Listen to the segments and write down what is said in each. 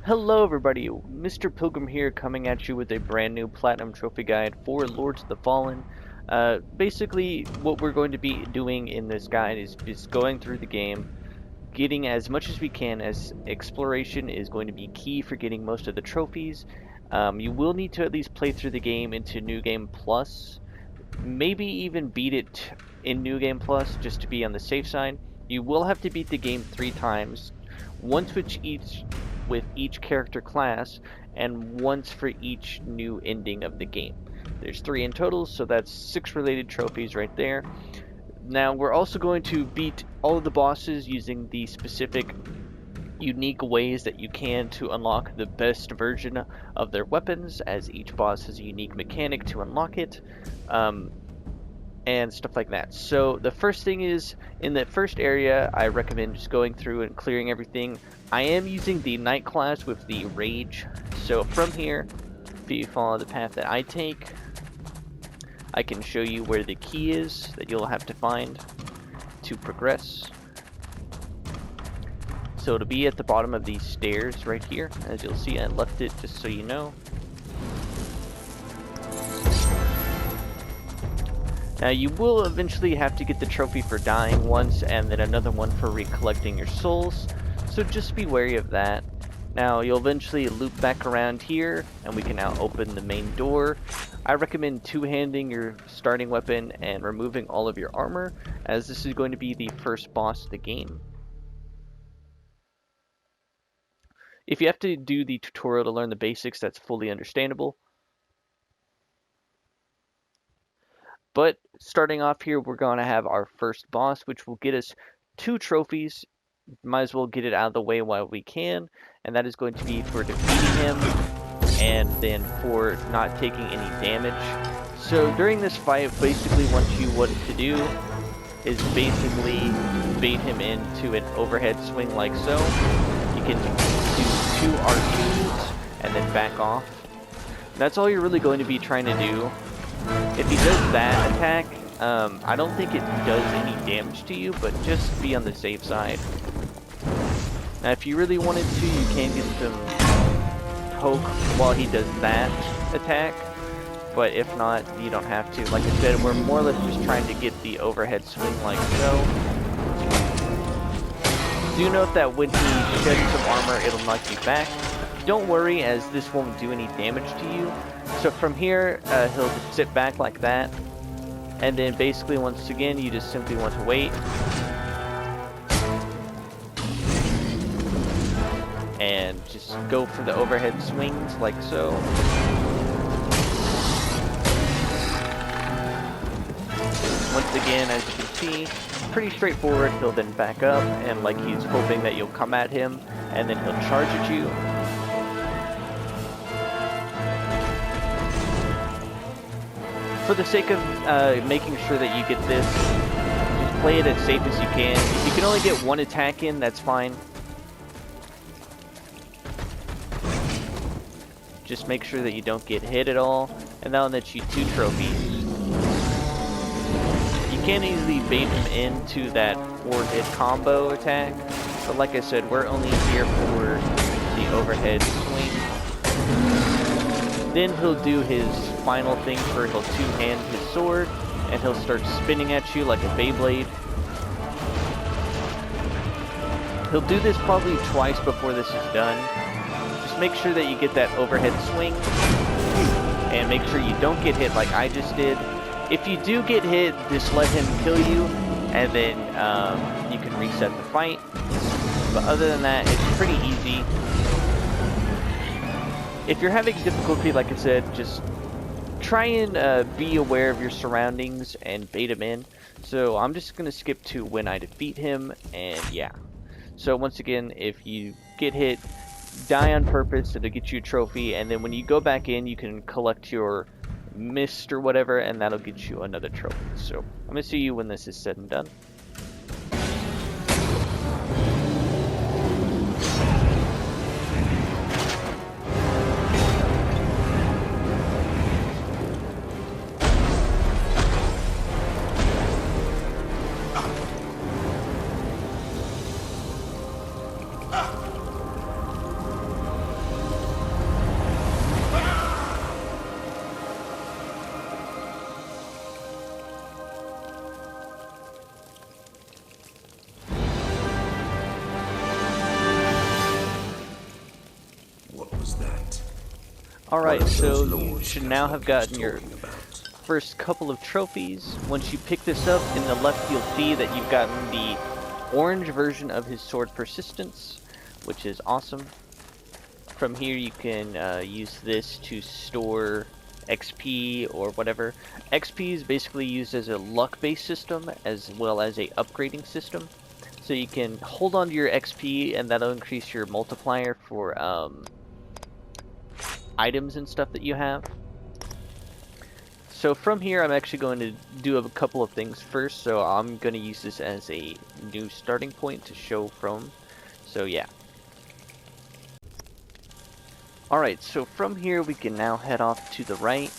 Hello everybody, Mr. Pilgrim here coming at you with a brand new Platinum Trophy Guide for Lords of the Fallen. Basically, what we're going to be doing in this guide is just going through the game, getting as much as we can, as exploration is going to be key for getting most of the trophies. You will need to at least play through the game into New Game Plus, maybe even beat it in New Game Plus just to be on the safe side. You will have to beat the game 3 times, once with each character class, and once for each new ending of the game. There's 3 in total, so that's 6 related trophies right there. Now we're also going to beat all of the bosses using the specific unique ways that you can to unlock the best version of their weapons, as each boss has a unique mechanic to unlock it. And stuff like that. So the first thing is, in the first area, I recommend just going through and clearing everything. I am using the Knight class with the Rage. So from here, if you follow the path that I take, I can show you where the key is that you'll have to find to progress. So it'll be at the bottom of these stairs right here. As you'll see, I left it just so you know. Now you will eventually have to get the trophy for dying once, and then another one for recollecting your souls, so just be wary of that. Now you'll eventually loop back around here, and we can now open the main door. I recommend two-handing your starting weapon and removing all of your armor, as this is going to be the first boss of the game. If you have to do the tutorial to learn the basics, that's fully understandable. But starting off here, we're going to have our first boss, which will get us 2 trophies. Might as well get it out of the way while we can, and that is going to be for defeating him and then for not taking any damage. So during this fight, basically what you want to do is basically bait him into an overhead swing like so. You can do 2 R2s and then back off. That's all you're really going to be trying to do. If he does that attack, I don't think it does any damage to you, but just be on the safe side. Now if you really wanted to, you can get some poke while he does that attack, but if not, you don't have to. Like I said, we're more or less just trying to get the overhead swing like so. Do note that when he sheds some armor, it'll knock you back. Don't worry, as this won't do any damage to you. So from here, he'll just sit back like that, and then basically once again, you just simply want to wait. And just go for the overhead swings like so. Once again, as you can see, pretty straightforward. He'll then back up, and like he's hoping that you'll come at him, and then he'll charge at you. For the sake of making sure that you get this, just play it as safe as you can. If you can only get 1 attack in, that's fine. Just make sure that you don't get hit at all, and that'll net you 2 trophies. You can easily bait him into that 4-hit combo attack, but like I said, we're only here for the overhead swing. Then he'll do his final thing where he'll two-hand his sword, and he'll start spinning at you like a Beyblade. He'll do this probably twice before this is done. Just make sure that you get that overhead swing, and make sure you don't get hit like I just did. If you do get hit, just let him kill you, and then you can reset the fight. But other than that, it's pretty easy. If you're having difficulty, like I said, just try and be aware of your surroundings and bait him in. So I'm just going to skip to when I defeat him, and yeah. So once again, if you get hit, die on purpose, it'll get you a trophy, and then when you go back in, you can collect your mist or whatever, and that'll get you another trophy. So I'm going to see you when this is said and done. Alright, so you should now have gotten your first couple of trophies. Once you pick this up, in the left you'll see that you've gotten the orange version of his sword persistence, which is awesome. From here you can use this to store XP or whatever. XP is basically used as a luck-based system as well as a upgrading system. So you can hold on to your XP and that'll increase your multiplier for items and stuff that you have. So from here I'm actually going to do a couple of things first, so I'm going to use this as a new starting point to show from. So yeah. Alright, so from here we can now head off to the right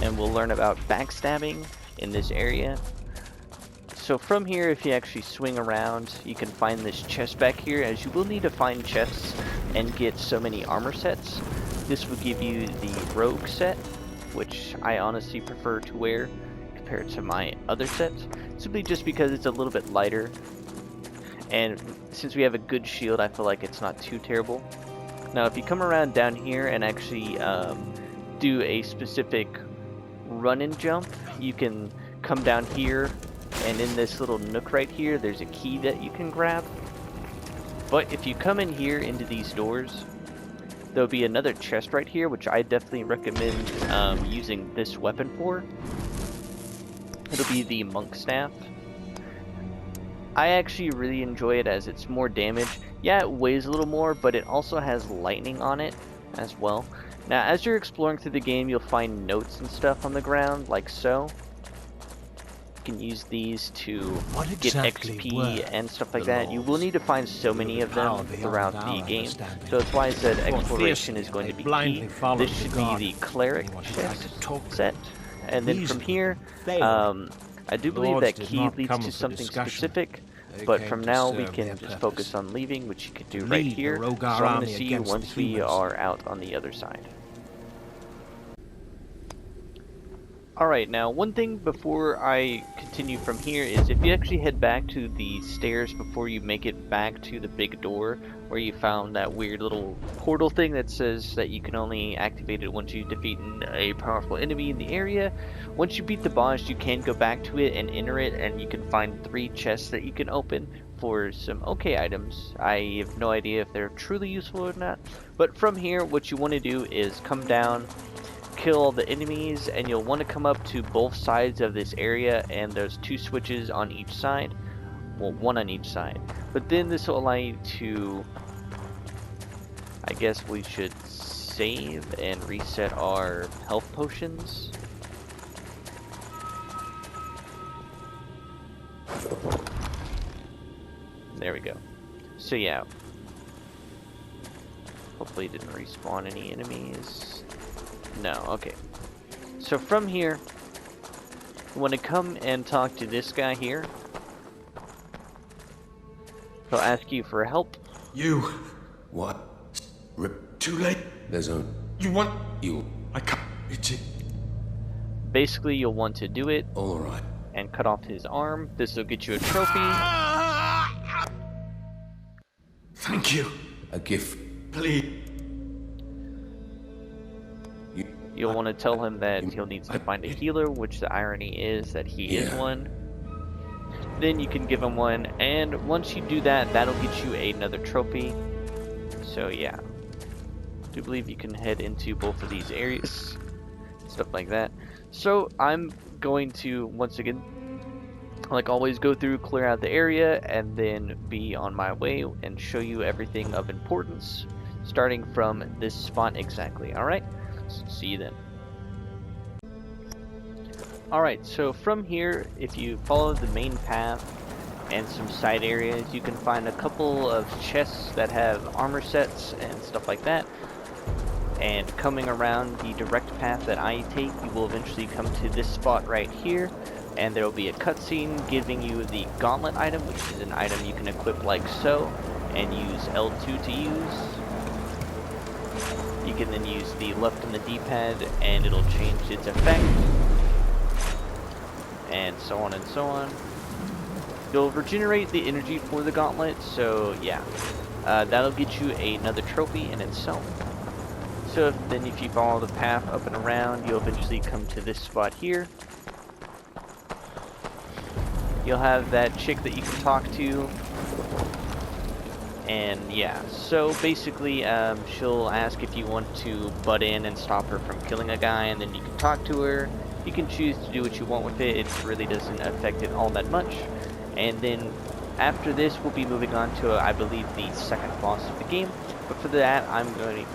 and we'll learn about backstabbing in this area. So from here, if you actually swing around, you can find this chest back here, as you will need to find chests and get so many armor sets. This will give you the rogue set, which I honestly prefer to wear compared to my other sets, simply just because it's a little bit lighter, and since we have a good shield I feel like it's not too terrible. Now if you come around down here and actually do a specific run and jump, you can come down here, and in this little nook right here there's a key that you can grab. But if you come in here into these doors, there'll be another chest right here, which I definitely recommend using this weapon for. It'll be the monk staff. I actually really enjoy it as it's more damage. Yeah, it weighs a little more, but it also has lightning on it as well. Now, as you're exploring through the game, you'll find notes and stuff on the ground, like so. You can use these to get XP and stuff like that. You will need to find so many of them throughout the game, so that's why I said exploration is going to be key. This should be the cleric set, and then from here, I do believe that key leads to something specific, but from now we can just focus on leaving, which you can do right here. So I'm going to see you once we are out on the other side. Alright, now one thing before I continue from here is if you actually head back to the stairs before you make it back to the big door where you found that weird little portal thing that says that you can only activate it once you defeat a powerful enemy in the area. Once you beat the boss, you can go back to it and enter it, and you can find 3 chests that you can open for some okay items. I have no idea if they're truly useful or not, but from here what you want to do is come down, kill all the enemies, and you'll want to come up to both sides of this area, and there's 2 switches on each side, well, 1 on each side, but then this will allow you to, I guess we should save and reset our health potions. There we go. So yeah, hopefully it didn't respawn any enemies. No, okay. So from here, you want to come and talk to this guy here. He'll ask you for help. You. What? Rip. Too late. There's a. You want. You. I can't reach it. Basically, you'll want to do it. Alright. And cut off his arm. This will get you a trophy. Thank you. A gift. Please. You'll want to tell him that he'll need to find a healer, which the irony is that he is one. Then you can give him one, and once you do that, that'll get you another trophy. So yeah, I do believe you can head into both of these areas, stuff like that. So I'm going to, once again, like always, go through, clear out the area, and then be on my way and show you everything of importance, starting from this spot exactly. Alright? See you then. Alright, so from here, if you follow the main path and some side areas, you can find a couple of chests that have armor sets and stuff like that. And coming around the direct path that I take, you will eventually come to this spot right here, and there will be a cutscene giving you the Gauntlet item, which is an item you can equip like so, and use L2 to use. You can then use the left on the D-pad and it'll change its effect, and so on and so on. You'll regenerate the energy for the gauntlet, so yeah, that'll get you another trophy in itself. So if you follow the path up and around, you'll eventually come to this spot here. You'll have that chick that you can talk to. And yeah, so basically she'll ask if you want to butt in and stop her from killing a guy, and then you can talk to her. You can choose to do what you want with it. It really doesn't affect it all that much. And then after this, we'll be moving on to, I believe, the second boss of the game. But for that,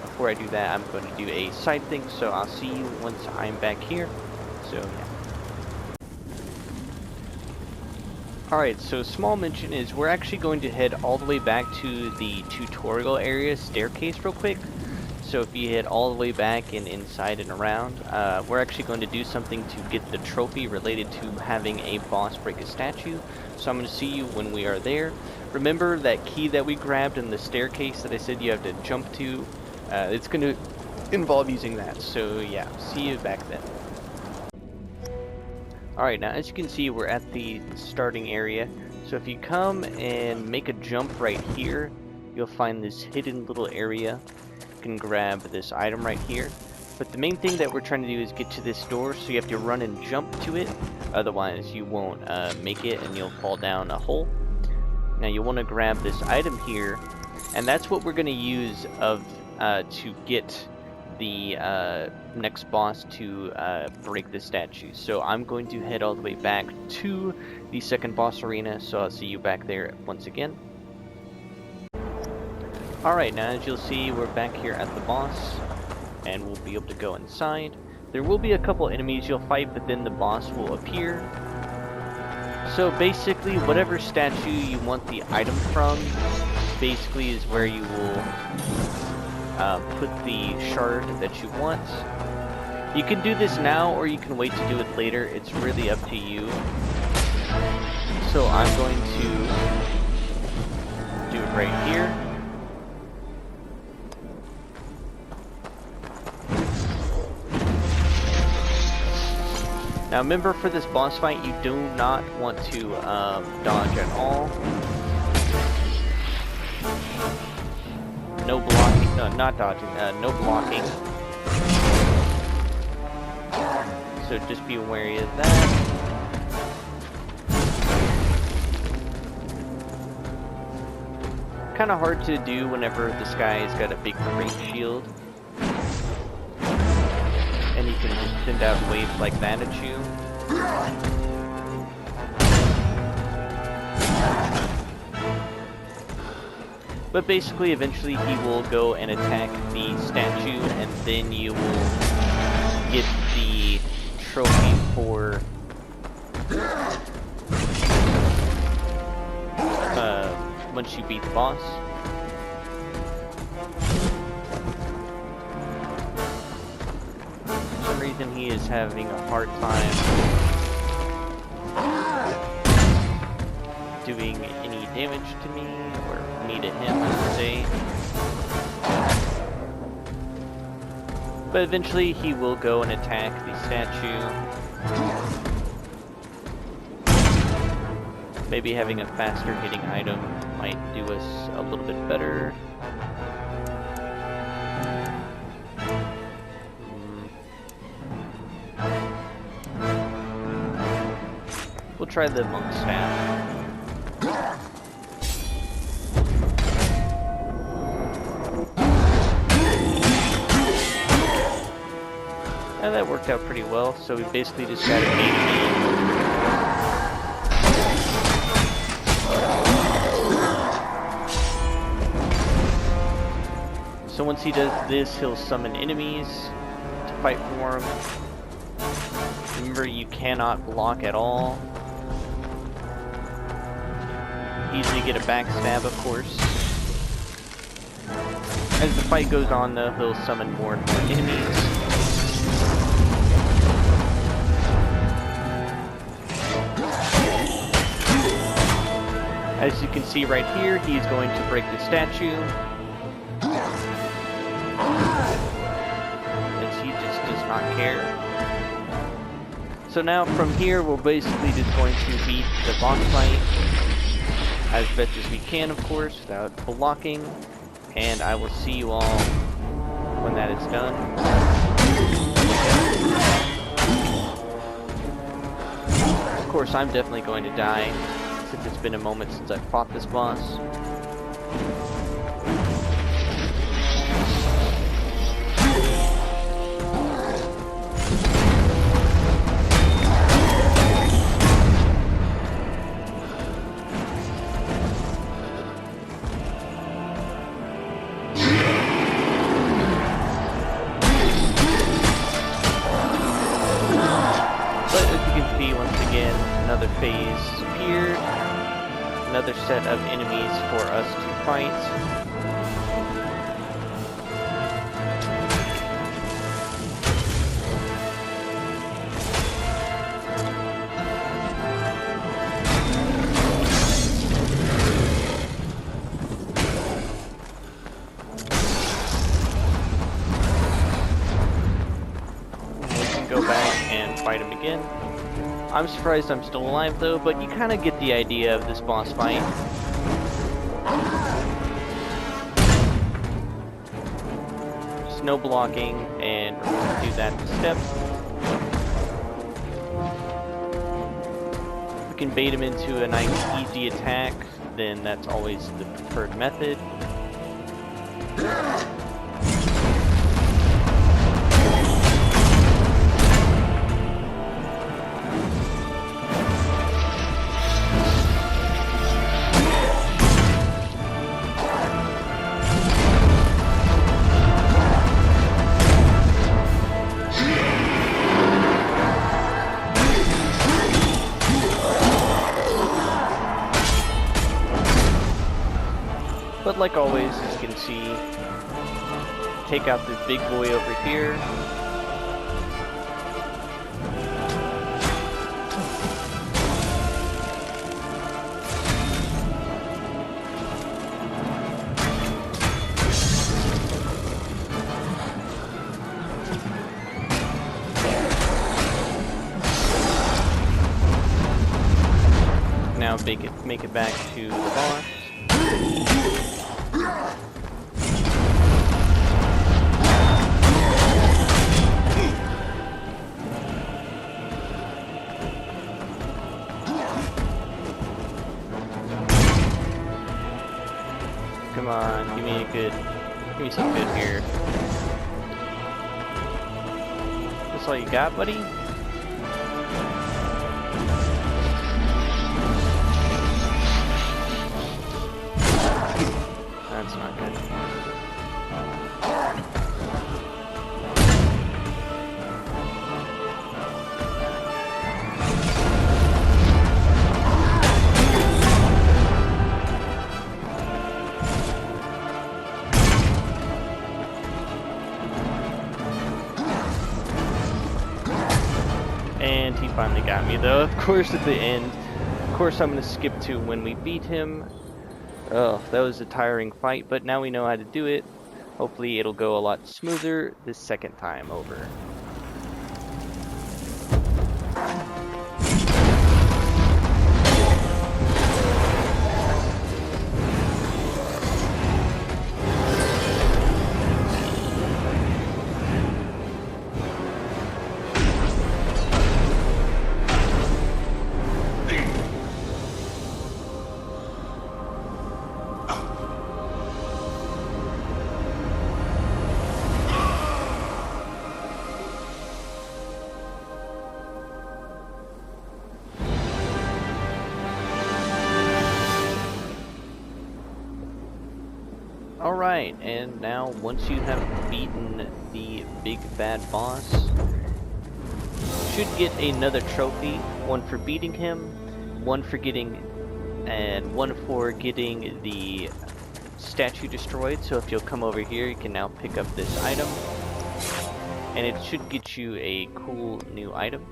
before I do that, I'm going to do a side thing, so I'll see you once I'm back here. So yeah. Alright, so small mention is we're actually going to head all the way back to the tutorial area staircase real quick. So if you head all the way back and inside and around, we're actually going to do something to get the trophy related to having a boss break a statue. So I'm going to see you when we are there. Remember that key that we grabbed in the staircase that I said you have to jump to? It's going to involve using that. So yeah, see you back then. Alright, now as you can see, we're at the starting area. So if you come and make a jump right here, you'll find this hidden little area. You can grab this item right here. But the main thing that we're trying to do is get to this door, so you have to run and jump to it. Otherwise you won't make it and you'll fall down a hole. Now you'll want to grab this item here, and that's what we're going to use to get the next boss to break the statue. So I'm going to head all the way back to the second boss arena, so I'll see you back there once again. Alright, now as you'll see, we're back here at the boss, and we'll be able to go inside. There will be a couple enemies you'll fight, but then the boss will appear. So basically, whatever statue you want the item from, basically is where you will put the shard that you want. You can do this now, or you can wait to do it later. It's really up to you. So I'm going to do it right here. Now remember, for this boss fight, you do not want to dodge at all. No blocking, no, not dodging, no blocking. So just be wary of that. Kind of hard to do whenever this guy's got a big great shield. And he can just send out waves like that at you. But basically, eventually he will go and attack the statue, and then you will get the trophy for once you beat the boss. For some reason he is having a hard time doing any damage to me, or me to him, I should say. But eventually he will go and attack the statue. Maybe having a faster hitting item might do us a little bit better. We'll try the monk staff. And that worked out pretty well, so we basically just got to So once he does this, he'll summon enemies to fight for him. Remember, you cannot block at all. Easily get a backstab, of course. As the fight goes on, though, he'll summon more and more enemies. As you can see right here, he's going to break the statue. As he just does not care. So now from here, we're basically just going to beat the boss fight as best as we can, of course, without blocking. And I will see you all when that is done. Of course, I'm definitely going to die, since it's been a moment since I fought this boss. Another phase appeared, another set of enemies for us to fight. We can go back and fight him again. I'm surprised I'm still alive though, but you kind of get the idea of this boss fight. Just no blocking, and we're going to do that in steps. We can bait him into a nice easy attack, then that's always the preferred method. But like always, as you can see, take out this big boy over here. Now make it back to the boss. Come on, give me some good here. That's all you got, buddy? That's not good. And he finally got me though, of course at the end. Of course I'm going to skip to when we beat him. Oh, that was a tiring fight, but now we know how to do it. Hopefully it'll go a lot smoother this second time over. Alright, and now once you have beaten the big bad boss, you should get another trophy, one for beating him, one for getting the statue destroyed. So if you'll come over here, you can now pick up this item, and it should get you a cool new item.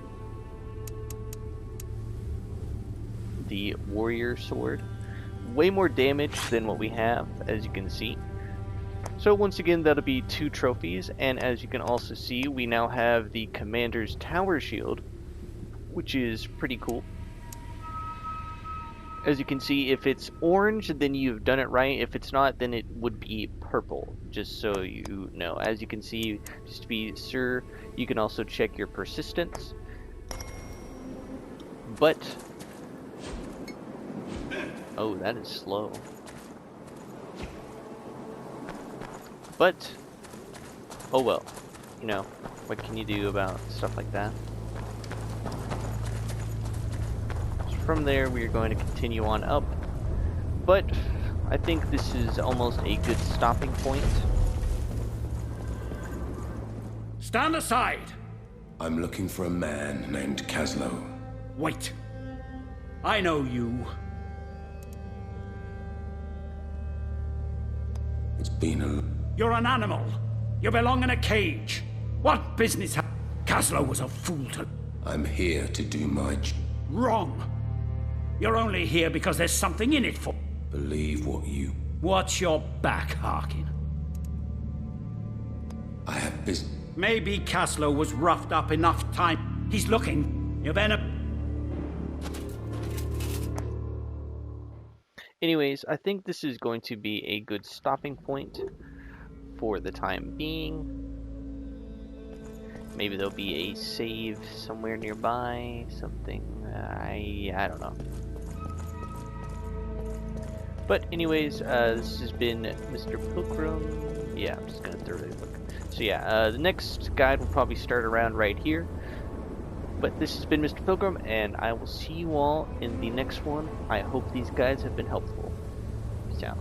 The warrior sword. Way more damage than what we have, as you can see. So once again, that'll be 2 trophies, and as you can also see, we now have the commander's tower shield, which is pretty cool. As you can see, if it's orange, then you've done it right. If it's not, then it would be purple, just so you know. As you can see, just to be sure, you can also check your persistence. But, oh, that is slow. But, oh well, you know, what can you do about stuff like that? So from there, we are going to continue on up, but I think this is almost a good stopping point. Stand aside! I'm looking for a man named Caslow. Wait. I know you. It's been a... You're an animal. You belong in a cage. What business ha- Caslow was a fool to... I'm here to do my Wrong. You're only here because there's something in it for... Believe what you... Watch your back, Harkin. I have business... Maybe Caslow was roughed up enough time. He's looking. You've been a... Anyways, I think this is going to be a good stopping point for the time being. Maybe there'll be a save somewhere nearby, something, I don't know. But anyways, this has been Mr. Pilgrim. Yeah, I'm just gonna thoroughly look. So yeah, the next guide will probably start around right here. But this has been Mr. Pilgrim, and I will see you all in the next one. I hope these guides have been helpful. Peace out.